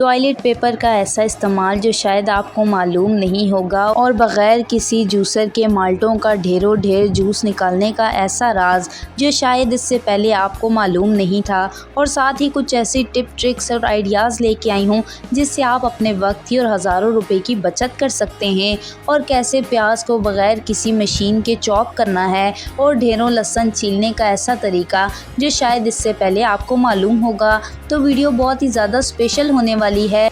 Toilet paper का ऐसा इस्तेमाल जो शायद आपको मालूम नहीं होगा और बग़ैर किसी जूसर के माल्टों का ढेरों ढेर जूस निकालने का ऐसा राज जो शायद इससे पहले आपको मालूम नहीं था। और साथ ही कुछ ऐसी टिप ट्रिक्स और आइडियाज़ लेके आई हूँ जिससे आप अपने वक्त की और हज़ारों रुपए की बचत कर सकते हैं। और कैसे प्याज को बग़ैर किसी मशीन के चॉप करना है और ढेरों लहसुन छीलने का ऐसा तरीका जो शायद इससे पहले आपको मालूम होगा। तो वीडियो बहुत ही ज़्यादा स्पेशल होने वाली है।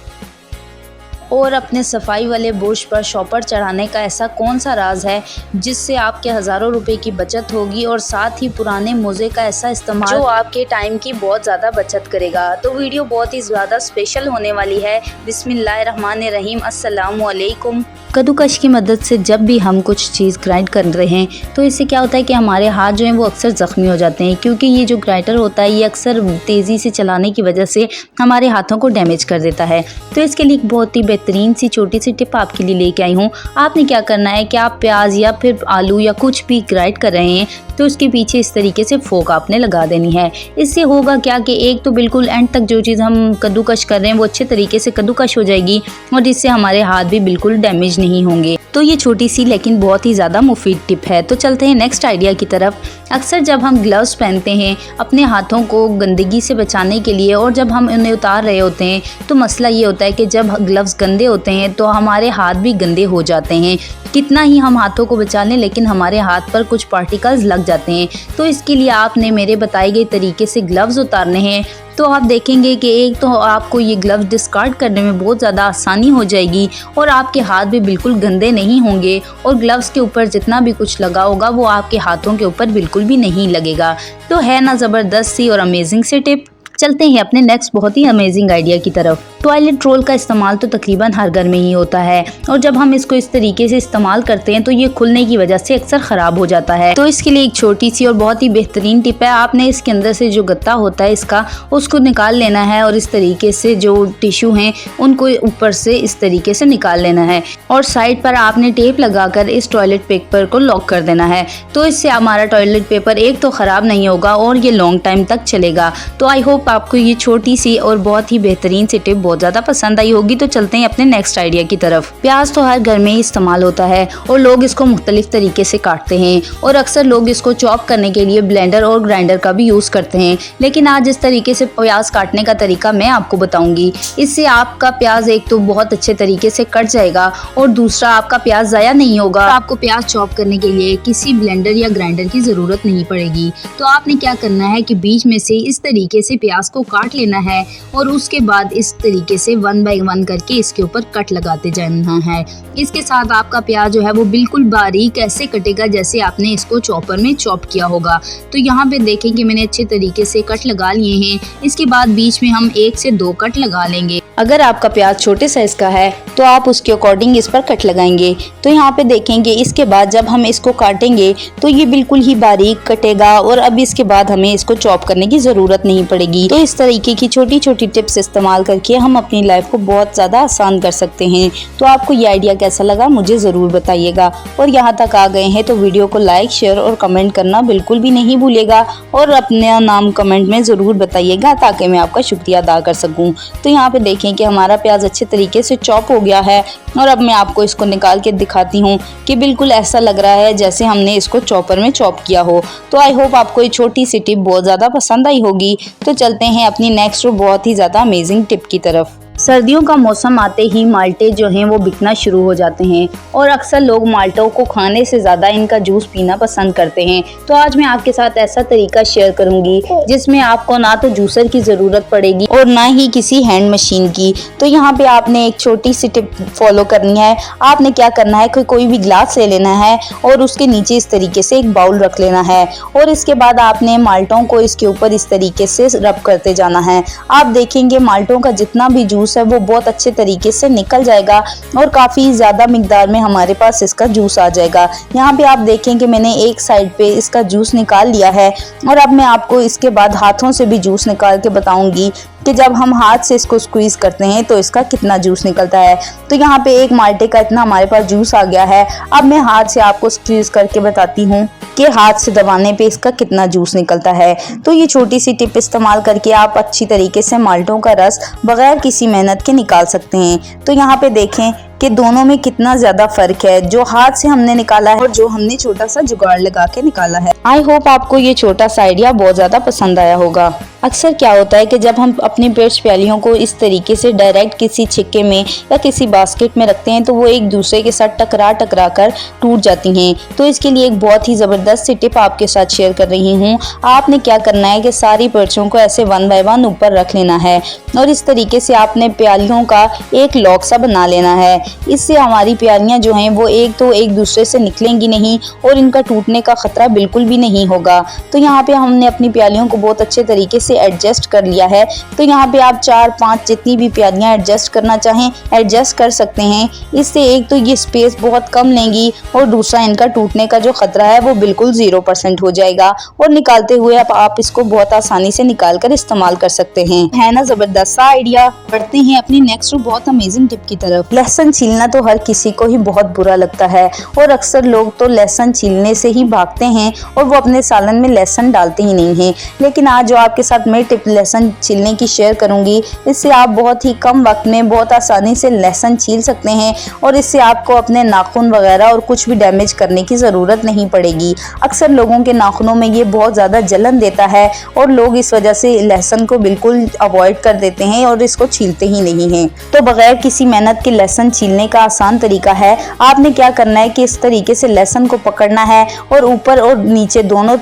और अपने सफाई वाले बुर्श पर शॉपर चढ़ाने का ऐसा कौन सा राज है जिससे आपके हज़ारों रुपए की बचत होगी और साथ ही पुराने मोज़े का ऐसा इस्तेमाल जो आपके टाइम की बहुत ज़्यादा बचत करेगा। तो वीडियो बहुत ही ज़्यादा स्पेशल होने वाली है। बिस्मिल्लाहिर्रहमानिर्रहीम, अस्सलामु अलैकुम। कद्दूकश की मदद से जब भी हम कुछ चीज़ ग्राइंड कर रहे हैं तो इससे क्या होता है कि हमारे हाथ जो हैं वो अक्सर ज़ख्मी हो जाते हैं, क्योंकि ये जो ग्राइंडर होता है ये अक्सर तेज़ी से चलाने की वजह से हमारे हाथों को डैमेज कर देता है। तो इसके लिए एक बहुत ही बेहतरीन सी छोटी सी टिप आपके लिए लेके आई हूँ। आपने क्या करना है कि आप प्याज या फिर आलू या कुछ भी ग्राइंड कर रहे हैं तो उसके पीछे इस तरीके से फोक आपने लगा देनी है। इससे होगा क्या कि एक तो बिल्कुल एंड तक जो चीज़ हम कद्दूकश कर रहे हैं वो अच्छे तरीके से कद्दूकश हो जाएगी और जिससे हमारे हाथ भी बिल्कुल डैमेज नहीं होंगे। तो ये छोटी सी लेकिन बहुत ही ज़्यादा मुफीद टिप है। तो चलते हैं नेक्स्ट आइडिया की तरफ। अक्सर जब हम ग्लव्स पहनते हैं अपने हाथों को गंदगी से बचाने के लिए और जब हम उन्हें उतार रहे होते हैं तो मसला ये होता है कि जब ग्लव्स गंदे होते हैं तो हमारे हाथ भी गंदे हो जाते हैं। कितना ही हम हाथों को बचा लें लेकिन हमारे हाथ पर कुछ पार्टिकल्स लग जाते हैं। तो इसके लिए आपने मेरे बताए गए तरीके से ग्लव्स उतारने हैं। तो आप देखेंगे कि एक तो आपको ये ग्लव्स डिस्कार्ड करने में बहुत ज़्यादा आसानी हो जाएगी और आपके हाथ भी बिल्कुल गंदे नहीं होंगे और ग्लव्स के ऊपर जितना भी कुछ लगा होगा वो आपके हाथों के ऊपर बिल्कुल भी नहीं लगेगा। तो है ना ज़बरदस्त सी और अमेजिंग सी टिप। चलते हैं अपने नेक्स्ट बहुत ही अमेजिंग आइडिया की तरफ। टॉयलेट रोल का इस्तेमाल तो तकरीबन हर घर में ही होता है और जब हम इसको इस तरीके से इस्तेमाल करते हैं तो ये खुलने की वजह से अक्सर ख़राब हो जाता है। तो इसके लिए एक छोटी सी और बहुत ही बेहतरीन टिप है। आपने इसके अंदर से जो गत्ता होता है इसका उसको निकाल लेना है और इस तरीके से जो टिश्यू हैं उनको ऊपर से इस तरीके से निकाल लेना है और साइड पर आपने टेप लगाकर इस टॉयलेट पेपर को लॉक कर देना है। तो इससे हमारा टॉयलेट पेपर एक तो ख़राब नहीं होगा और ये लॉन्ग टाइम तक चलेगा। तो आई होप आपको ये छोटी सी और बहुत ही बेहतरीन सी टिप बहुत ज़्यादा पसंद आई होगी। तो चलते हैं अपने नेक्स्ट आइडिया की तरफ। प्याज तो हर घर में ही इस्तेमाल होता है और लोग इसको मुख्तलिफ तरीके से काटते हैं और अक्सर लोग इसको चॉप करने के लिए ब्लेंडर और ग्राइंडर का भी यूज़ करते हैं। लेकिन आज इस तरीके से प्याज काटने का तरीका मैं आपको बताऊंगी। इससे आपका प्याज एक तो बहुत अच्छे तरीके से कट जाएगा और दूसरा आपका प्याज ज़ाया नहीं होगा। आपको प्याज चॉप करने के लिए किसी ब्लेंडर या ग्राइंडर की ज़रूरत नहीं पड़ेगी। तो आपने क्या करना है कि बीच में से इस तरीके से प्याज को काट लेना है और उसके बाद इस तरीके से 1 बाय 1 करके इसके ऊपर कट लगाते जाना है। इसके साथ आपका प्याज जो है वो बिल्कुल बारीक ऐसे कटेगा जैसे आपने इसको चॉपर में चॉप किया होगा। तो यहाँ पे देखें कि मैंने अच्छे तरीके से कट लगा लिए हैं। इसके बाद बीच में हम 1 से 2 कट लगा लेंगे। अगर आपका प्याज छोटे साइज का है तो आप उसके अकॉर्डिंग इस पर कट लगाएंगे। तो यहाँ पे देखेंगे इसके बाद जब हम इसको काटेंगे तो ये बिल्कुल ही बारीक कटेगा और अब इसके बाद हमें इसको चॉप करने की ज़रूरत नहीं पड़ेगी। तो इस तरीके की छोटी छोटी टिप्स इस्तेमाल करके हम अपनी लाइफ को बहुत ज़्यादा आसान कर सकते हैं। तो आपको ये आइडिया कैसा लगा मुझे ज़रूर बताइएगा और यहाँ तक आ गए हैं तो वीडियो को लाइक शेयर और कमेंट करना बिल्कुल भी नहीं भूलिएगा और अपना नाम कमेंट में ज़रूर बताइएगा ताकि मैं आपका शुक्रिया अदा कर सकूँ। तो यहाँ पे देखें कि हमारा प्याज अच्छे तरीके से चॉप हो गया है और अब मैं आपको इसको निकाल के दिखाती हूँ कि बिल्कुल ऐसा लग रहा है जैसे हमने इसको चॉपर में चॉप किया हो। तो आई होप आपको ये छोटी सी टिप बहुत ज़्यादा पसंद आई होगी। तो चलते हैं अपनी नेक्स्ट और बहुत ही ज़्यादा अमेजिंग टिप की तरफ। सर्दियों का मौसम आते ही माल्टे जो हैं वो बिकना शुरू हो जाते हैं और अक्सर लोग माल्टों को खाने से ज़्यादा इनका जूस पीना पसंद करते हैं। तो आज मैं आपके साथ ऐसा तरीका शेयर करूंगी जिसमें आपको ना तो जूसर की ज़रूरत पड़ेगी और ना ही किसी हैंड मशीन की। तो यहाँ पे आपने एक छोटी सी टिप फॉलो करनी है। आपने क्या करना है कि कोई भी ग्लास ले लेना है और उसके नीचे इस तरीके से एक बाउल रख लेना है और इसके बाद आपने माल्टों को इसके ऊपर इस तरीके से रब करते जाना है। आप देखेंगे माल्टों का जितना भी जूस है वो बहुत अच्छे तरीके से निकल जाएगा और काफ़ी ज़्यादा मिकदार में हमारे पास इसका जूस आ जाएगा। यहाँ पे आप देखें कि मैंने एक साइड पे इसका जूस निकाल लिया है और अब मैं आपको इसके बाद हाथों से भी जूस निकाल के बताऊंगी कि जब हम हाथ से इसको स्क्वीज करते हैं तो इसका कितना जूस निकलता है। तो यहाँ पे एक माल्टे का इतना हमारे पास जूस आ गया है। अब मैं हाथ से आपको स्क्वीज करके बताती हूँ कि हाथ से दबाने पे इसका कितना जूस निकलता है। तो ये छोटी सी टिप इस्तेमाल करके आप अच्छी तरीके से माल्टों का रस बगैर किसी मेहनत के निकाल सकते हैं। तो यहाँ पे देखें कि दोनों में कितना ज़्यादा फ़र्क है, जो हाथ से हमने निकाला है और जो हमने छोटा सा जुगाड़ लगा के निकाला है। आई होप आपको ये छोटा सा आइडिया बहुत ज़्यादा पसंद आया होगा। अक्सर क्या होता है कि जब हम अपनी ब्रश प्यालियों को इस तरीके से डायरेक्ट किसी छिक्के में या किसी बास्केट में रखते हैं तो वो एक दूसरे के साथ टकरा कर टूट जाती हैं। तो इसके लिए एक बहुत ही ज़बरदस्त सी टिप आपके साथ शेयर कर रही हूँ। आपने क्या करना है कि सारी ब्रशों को ऐसे 1 बाय 1 ऊपर रख लेना है और इस तरीके से आपने प्यालियों का एक लॉक सा बना लेना है। इससे हमारी प्यालियाँ जो हैं वो एक दूसरे से निकलेंगी नहीं और इनका टूटने का खतरा बिल्कुल भी नहीं होगा। तो यहाँ पे हमने अपनी प्यालियों को बहुत अच्छे तरीके से एडजस्ट कर लिया है। तो यहाँ पे आप 4-5 जितनी भी प्यालियाँ एडजस्ट करना चाहें एडजस्ट कर सकते हैं। इससे एक तो ये स्पेस बहुत कम लेंगी और दूसरा इनका टूटने का जो खतरा है वो बिल्कुल 0% हो जाएगा और निकालते हुए आप इसको बहुत आसानी से निकाल कर इस्तेमाल कर सकते हैं। है ना ज़बरदस्त सा आइडिया। बढ़ते हैं अपनी नेक्स्ट बहुत अमेजिंग टिप की तरफ। लहसुन छीलना तो हर किसी को ही बहुत बुरा लगता है और अक्सर लोग तो लहसुन छीलने से ही भागते हैं और वो अपने सालन में लहसुन डालते ही नहीं हैं। लेकिन आज जो आपके साथ मैं टिप लहसुन छीलने की शेयर करूंगी, इससे आप बहुत ही कम वक्त में बहुत आसानी से लहसुन छील सकते हैं और इससे आपको अपने नाखून वगैरह और कुछ भी डैमेज करने की ज़रूरत नहीं पड़ेगी। अक्सर लोगों के नाखूनों में ये बहुत ज़्यादा जलन देता है और लोग इस वजह से लहसुन को बिल्कुल अवॉइड कर देते हैं और इसको छीलते ही नहीं हैं। तो बगैर किसी मेहनत के लहसुन छीलने का आसान तरीका है। आपने क्या करना है कि इस तरीके से लहसुन को पकड़ना है और ऊपर और नीचे दोनों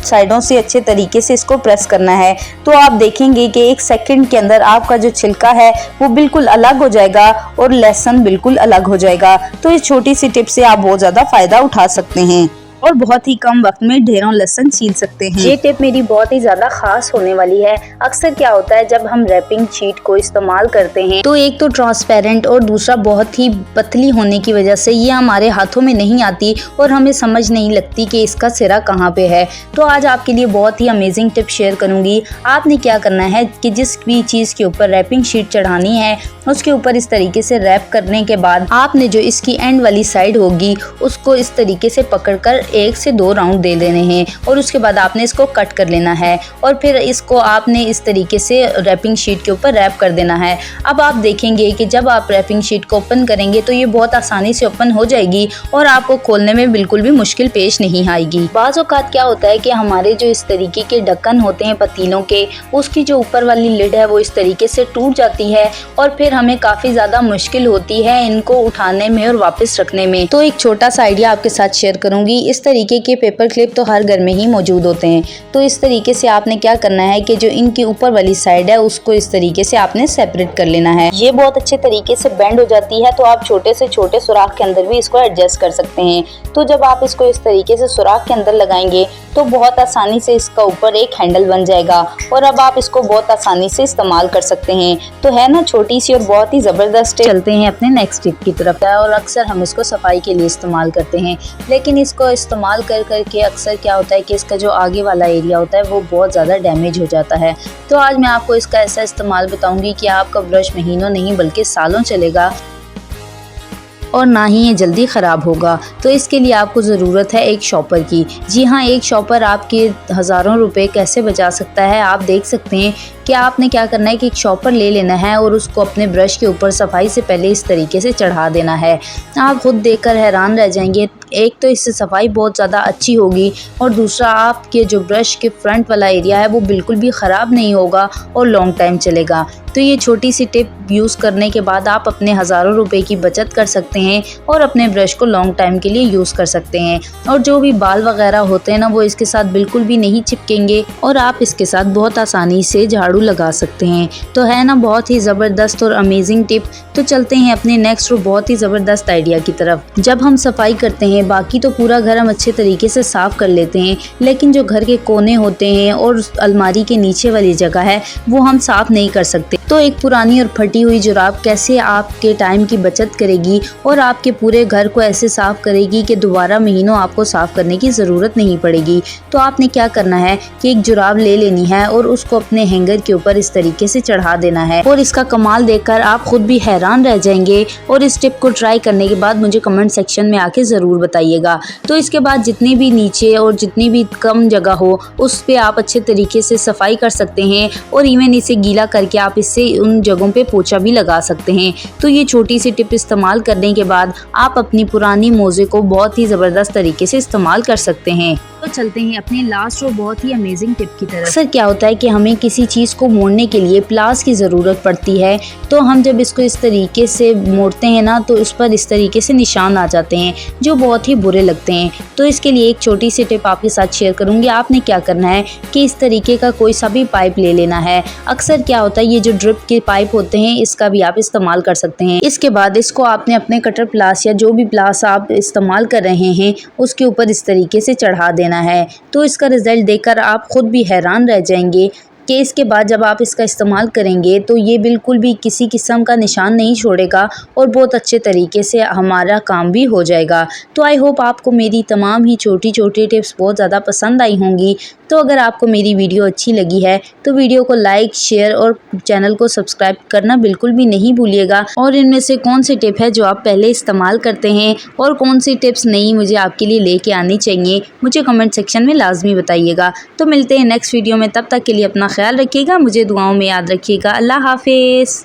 साइडों से अच्छे तरीके से इसको प्रेस करना है। तो आप देखेंगे कि 1 सेकंड के अंदर आपका जो छिलका है वो बिल्कुल अलग हो जाएगा और लहसुन बिल्कुल अलग हो जाएगा। तो इस छोटी सी टिप से आप बहुत ज़्यादा फायदा उठा सकते हैं और बहुत ही कम वक्त में ढेरों लहसुन छील सकते हैं। ये टिप मेरी बहुत ही ज़्यादा खास होने वाली है। अक्सर क्या होता है जब हम रैपिंग शीट को इस्तेमाल करते हैं तो एक तो ट्रांसपेरेंट और दूसरा बहुत ही पतली होने की वजह से ये हमारे हाथों में नहीं आती और हमें समझ नहीं लगती कि इसका सिरा कहाँ पे है। तो आज आपके लिए बहुत ही अमेजिंग टिप शेयर करूँगी। आपने क्या करना है कि जिस भी चीज़ के ऊपर रैपिंग शीट चढ़ानी है उसके ऊपर इस तरीके से रैप करने के बाद आपने जो इसकी एंड वाली साइड होगी उसको इस तरीके से पकड़कर 1 से 2 राउंड दे देने हैं और उसके बाद आपने इसको कट कर लेना है और फिर इसको आपने इस तरीके से रैपिंग शीट के ऊपर रैप कर देना है। अब आप देखेंगे कि जब आप रैपिंग शीट को ओपन करेंगे तो ये बहुत आसानी से ओपन हो जाएगी और आपको खोलने में बिल्कुल भी मुश्किल पेश नहीं आएगी। बाज़ औक़ात क्या होता है कि हमारे जो इस तरीके के ढक्कन होते हैं पतीलों के, उसकी जो ऊपर वाली लिड है वो इस तरीके से टूट जाती है और फिर हमें काफ़ी ज़्यादा मुश्किल होती है इनको उठाने में और वापस रखने में। तो एक छोटा सा आइडिया आपके साथ शेयर करूँगी। इस तरीके के पेपर क्लिप तो हर घर में ही मौजूद होते हैं। तो इस तरीके से आपने क्या करना है कि जो इनकी ऊपर वाली साइड है उसको इस तरीके से आपने सेपरेट कर लेना है। ये बहुत अच्छे तरीके से बेंड हो जाती है तो आप छोटे से छोटे सुराख के अंदर भी इसको एडजस्ट कर सकते हैं। तो जब आप इसको इस तरीके से सुराख के अंदर लगाएंगे तो बहुत आसानी से इसका ऊपर एक हैंडल बन जाएगा और अब आप इसको बहुत आसानी से इस्तेमाल कर सकते हैं। तो है ना छोटी सी और बहुत ही ज़बरदस्त। चलते हैं अपने नेक्स्ट टिप की तरफ। और अक्सर हम इसको सफाई के लिए इस्तेमाल करते हैं, लेकिन इसको इस्तेमाल कर करके अक्सर क्या होता है कि इसका जो आगे वाला एरिया होता है वो बहुत ज़्यादा डैमेज हो जाता है। तो आज मैं आपको इसका ऐसा इस्तेमाल बताऊंगी कि आपका ब्रश महीनों नहीं बल्कि सालों चलेगा और ना ही ये जल्दी ख़राब होगा। तो इसके लिए आपको ज़रूरत है एक शॉपर की। जी हाँ, एक शॉपर आपके हज़ारों रुपए कैसे बचा सकता है। आप देख सकते हैं कि आपने क्या करना है कि एक शॉपर ले लेना है और उसको अपने ब्रश के ऊपर सफाई से पहले इस तरीके से चढ़ा देना है। आप खुद देखकर हैरान रह जाएंगे। एक तो इससे सफाई बहुत ज़्यादा अच्छी होगी और दूसरा आपके जो ब्रश के फ्रंट वाला एरिया है वो बिल्कुल भी ख़राब नहीं होगा और लॉन्ग टाइम चलेगा। तो ये छोटी सी टिप यूज़ करने के बाद आप अपने हज़ारों रुपए की बचत कर सकते हैं और अपने ब्रश को लॉन्ग टाइम के लिए यूज़ कर सकते हैं। और जो भी बाल वगैरह होते हैं ना वो इसके साथ बिल्कुल भी नहीं चिपकेंगे और आप इसके साथ बहुत आसानी से झाड़ू लगा सकते हैं। तो है ना बहुत ही ज़बरदस्त और अमेजिंग टिप। तो चलते हैं अपने नेक्स्ट बहुत ही ज़बरदस्त आइडिया की तरफ। जब हम सफाई करते हैं बाकी तो पूरा घर हम अच्छे तरीके से साफ़ कर लेते हैं, लेकिन जो घर के कोने होते हैं और अलमारी के नीचे वाली जगह है वो हम साफ़ नहीं कर सकते। तो एक पुरानी और फटी हुई जुराब कैसे आपके टाइम की बचत करेगी और आपके पूरे घर को ऐसे साफ़ करेगी कि दोबारा महीनों आपको साफ़ करने की ज़रूरत नहीं पड़ेगी। तो आपने क्या करना है कि एक जुराब ले लेनी है और उसको अपने हैंगर के ऊपर इस तरीके से चढ़ा देना है और इसका कमाल देखकर आप खुद भी हैरान रह जाएंगे। और इस टिप को ट्राई करने के बाद मुझे कमेंट सेक्शन में आके ज़रूर बताइएगा। तो इसके बाद जितनी भी नीचे और जितनी भी कम जगह हो उस पे आप अच्छे तरीके से सफाई कर सकते हैं और इवन इसे गीला करके आप इससे उन जगहों पे पोछा भी लगा सकते हैं। तो ये छोटी सी टिप इस्तेमाल करने के बाद आप अपनी पुरानी मोज़े को बहुत ही ज़बरदस्त तरीके से इस्तेमाल कर सकते हैं। तो चलते हैं अपने लास्ट और बहुत ही अमेजिंग टिप की तरफ। अक्सर क्या होता है कि हमें किसी चीज़ को मोड़ने के लिए प्लास की ज़रूरत पड़ती है, तो हम जब इसको इस तरीके से मोड़ते हैं ना तो उस पर इस तरीके से निशान आ जाते हैं जो बहुत ही बुरे लगते हैं। तो इसके लिए एक छोटी सी टिप आपके साथ शेयर करूँगी। आपने क्या करना है कि इस तरीके का कोई सा भी पाइप ले लेना है। अक्सर क्या होता है ये जो ड्रिप के पाइप होते हैं इसका भी आप इस्तेमाल कर सकते हैं। इसके बाद इसको आपने अपने कटर प्लास या जो भी प्लास आप इस्तेमाल कर रहे हैं उसके ऊपर इस तरीके से चढ़ा देना है। तो इसका रिजल्ट देखकर आप खुद भी हैरान रह जाएंगे कि इसके बाद जब आप इसका इस्तेमाल करेंगे तो ये बिल्कुल भी किसी किस्म का निशान नहीं छोड़ेगा और बहुत अच्छे तरीके से हमारा काम भी हो जाएगा। तो आई होप आपको मेरी तमाम ही छोटी छोटी टिप्स बहुत ज़्यादा पसंद आई होंगी। तो अगर आपको मेरी वीडियो अच्छी लगी है तो वीडियो को लाइक, शेयर और चैनल को सब्सक्राइब करना बिल्कुल भी नहीं भूलिएगा। और इनमें से कौन सी टिप है जो आप पहले इस्तेमाल करते हैं और कौन सी टिप्स नई मुझे आपके लिए लेके आनी चाहिए मुझे कमेंट सेक्शन में लाजमी बताइएगा। तो मिलते हैं नेक्स्ट वीडियो में, तब तक के लिए अपना ख्याल रखिएगा, मुझे दुआओं में याद रखिएगा। अल्लाह हाफिज़।